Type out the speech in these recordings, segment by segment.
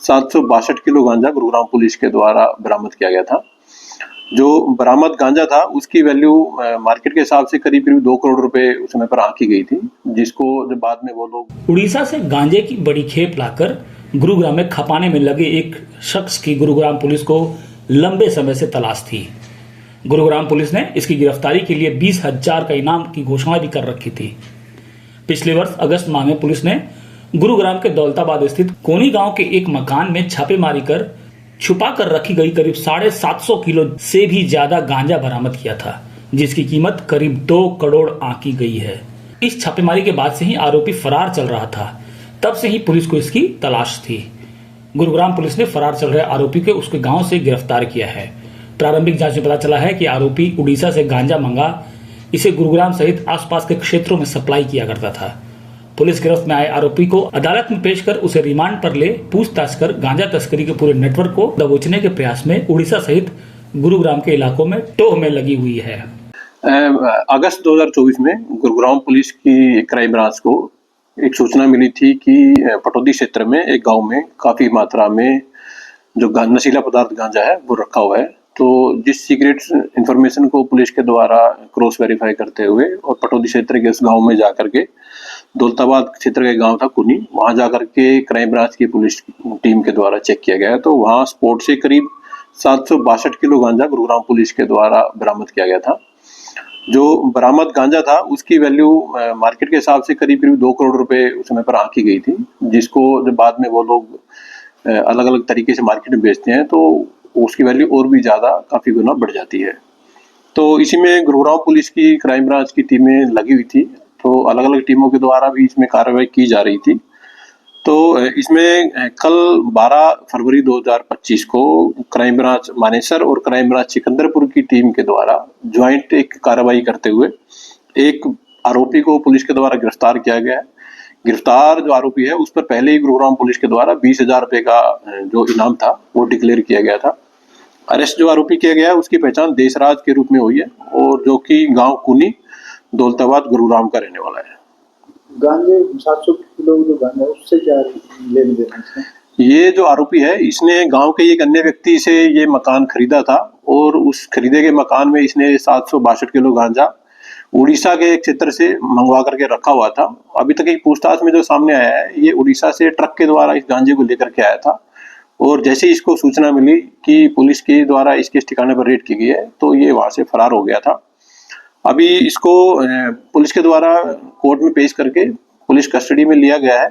762 kilo गांजा Gurugram police के द्वारा बरामद किया गया था। जो बरामद गांजा था उसकी वैल्यू मार्केट के हिसाब से करीब 2 करोड़ रुपए उस समय पर आंकी गई थी, जिसको जब बाद में वो लोग उड़ीसा से गांजे की बड़ी खेप लाकर गुरुग्राम में खपाने में लगे एक शख्स की गुरुग्राम पुलिस को लंबे समय से तलाश थी। गुरुग्राम पुलिस ने इसकी गिरफ्तारी के लिए 20,000 का इनाम की घोषणा भी कर रखी थी। पिछले वर्ष अगस्त माह में पुलिस ने गुरुग्राम के दौलताबाद स्थित कोनी गांव के एक मकान में छापेमारी कर छुपा कर रखी गई करीब 750 किलो से भी ज्यादा गांजा बरामद किया था, जिसकी कीमत करीब 2 करोड़ आंकी गई है। इस छापेमारी के बाद से ही आरोपी फरार चल रहा था। तब से ही पुलिस को इसकी तलाश थी। गुरुग्राम पुलिस ने फरार चल रहे आरोपी को उसके गांव से गिरफ्तार किया है। प्रारंभिक जांच में पता चला है कि आरोपी उड़ीसा से गांजा मंगा इसे गुरुग्राम सहित आसपास के क्षेत्रों में सप्लाई किया करता था। पुलिस गिरफ्त में आए आरोपी को अदालत में पेश कर उसे रिमांड पर ले पूछताछ कर गांजा तस्करी के पूरे नेटवर्क को दबोचने के प्रयास में उड़ीसा सहित गुरुग्राम के इलाकों में टोह में लगी हुई है। अगस्त 2024 में गुरुग्राम पुलिस की क्राइम ब्रांच को एक सूचना मिली थी कि पटौदी क्षेत्र में एक गांव में काफी मात्रा में जो नशीला पदार्थ गांजा है वो रखा हुआ है। तो जिस सीक्रेट इंफॉर्मेशन को पुलिस के द्वारा क्रॉस वेरीफाई करते हुए और पटौदी क्षेत्र के उस गांव में जाकर के दौलताबाद क्षेत्र का गांव था कुनी, वहां जाकर के क्राइम ब्रांच की पुलिस टीम के द्वारा चेक किया गया। तो वहां स्पॉट से करीब 762 किलो गांजा गुरुग्राम पुलिस के द्वारा बरामद किया गया था। जो बरामद गांजा था उसकी वैल्यू मार्केट के हिसाब से करीब 2 करोड़ रुपए उस समय पर आंकी गई थी, जिसको जब बाद में वो लोग अलग अलग तरीके से मार्केट में बेचते हैं तो उसकी वैल्यू और भी ज़्यादा काफ़ी गुना बढ़ जाती है। तो इसी में गुरुग्राम पुलिस की क्राइम ब्रांच की टीमें लगी हुई थी, तो अलग अलग टीमों के द्वारा भी इसमें कार्रवाई की जा रही थी। तो इसमें कल 12 फरवरी 2025 को क्राइम ब्रांच मानेसर और क्राइम ब्रांच सिकंदरपुर की टीम के द्वारा ज्वाइंट एक कार्रवाई करते हुए एक आरोपी को पुलिस के द्वारा गिरफ्तार किया गया है। गिरफ्तार जो आरोपी है उस पर पहले ही गुरुग्राम पुलिस के द्वारा 20,000 रुपये का जो इनाम था वो डिक्लेयर किया गया था। अरेस्ट जो आरोपी किया गया है उसकी पहचान देशराज के रूप में हुई है और जो कि गांव कुनी दौलताबाद गुरुग्राम का रहने वाला है। गांजे 700 किलो जो गांजा उससे क्या लेन देन है? ये जो आरोपी है इसने गांव के एक अन्य व्यक्ति से ये मकान खरीदा था और उस खरीदे गए मकान में इसने 762 किलो गांजा उड़ीसा के एक क्षेत्र से मंगवा करके रखा हुआ था। अभी तक एक पूछताछ में जो सामने आया है ये उड़ीसा से ट्रक के द्वारा इस गांजे को लेकर के आया था और जैसे ही इसको सूचना मिली कि पुलिस के द्वारा इसके ठिकाने पर रेड की गई है तो ये वहां से फरार हो गया था। अभी इसको पुलिस के द्वारा कोर्ट में पेश करके पुलिस कस्टडी में लिया गया है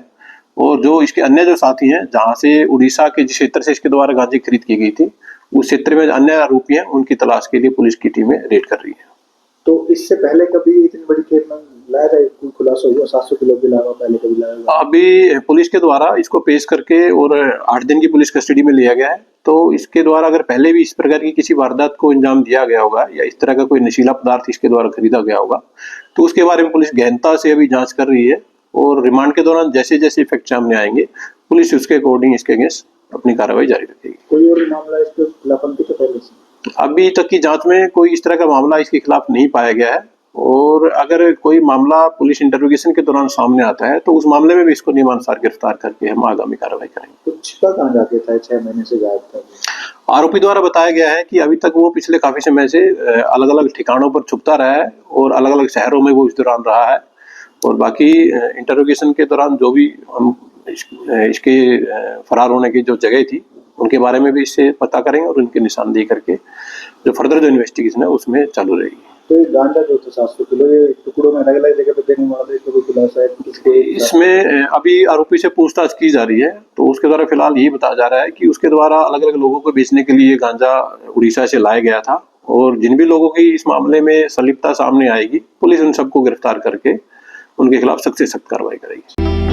और जो इसके अन्य जो साथी हैं जहां से उड़ीसा के जिस क्षेत्र से इसके द्वारा गांजे खरीद की गई थी उस क्षेत्र में अन्य आरोपी हैं उनकी तलाश के लिए पुलिस की टीमें रेड कर रही है। तो इससे पहले कभी इतनी बड़ी खेप में लाया था, कोई खुलासा हुआ 700 किलो के अलावा पहले कभी लाया? अभी पुलिस के द्वारा इसको पेश करके और 8 दिन की पुलिस कस्टडी में लिया गया है। तो इसके द्वारा अगर पहले भी इस प्रकार की किसी वारदात को अंजाम दिया गया होगा या इस तरह का कोई नशीला पदार्थ इसके द्वारा खरीदा गया होगा तो उसके बारे में पुलिस गहनता से अभी जांच कर रही है और रिमांड के दौरान जैसे जैसे फैक्ट सामने आएंगे पुलिस उसके अकॉर्डिंग इसके अगेंस्ट अपनी कार्रवाई जारी रखेगी। कोई और मामला इसके खिलाफ पहले से अभी तक की जांच में कोई इस तरह का मामला इसके खिलाफ नहीं पाया गया है और अगर कोई मामला पुलिस इंटरोगेशन के दौरान सामने आता है तो उस मामले में भी इसको नियमानुसार गिरफ्तार करके हम आगामी कार्रवाई करेंगे। कुछ कहाँ जाते था 6 महीने से गायब था? आरोपी द्वारा बताया गया है कि अभी तक वो पिछले काफी समय से अलग अलग ठिकानों पर छुपता रहा है और अलग अलग शहरों में वो इस दौरान रहा है और बाकी इंटरोगेशन के दौरान जो भी हम इसके फरार होने की जो जगह थी उनके बारे में भी इससे पता करेंगे और उनकी निशानदेही करके जो फर्दर जो इन्वेस्टिगेशन है उसमें चालू रहेगी। तो ये गांजा जो था 700 किलो ये टुकड़ों में अलग अलग जगह पे देने वाला था, इसको कोई खुलासा है? इसमें अभी आरोपी से पूछताछ की जा रही है तो उसके द्वारा फिलहाल यही बताया जा रहा है कि उसके द्वारा अलग अलग लोगों को बेचने के लिए गांजा उड़ीसा से लाया गया था और जिन भी लोगों की इस मामले में संलिप्तता सामने आएगी पुलिस उन सबको गिरफ्तार करके उनके खिलाफ सख्त से सख्त कार्रवाई करेगी।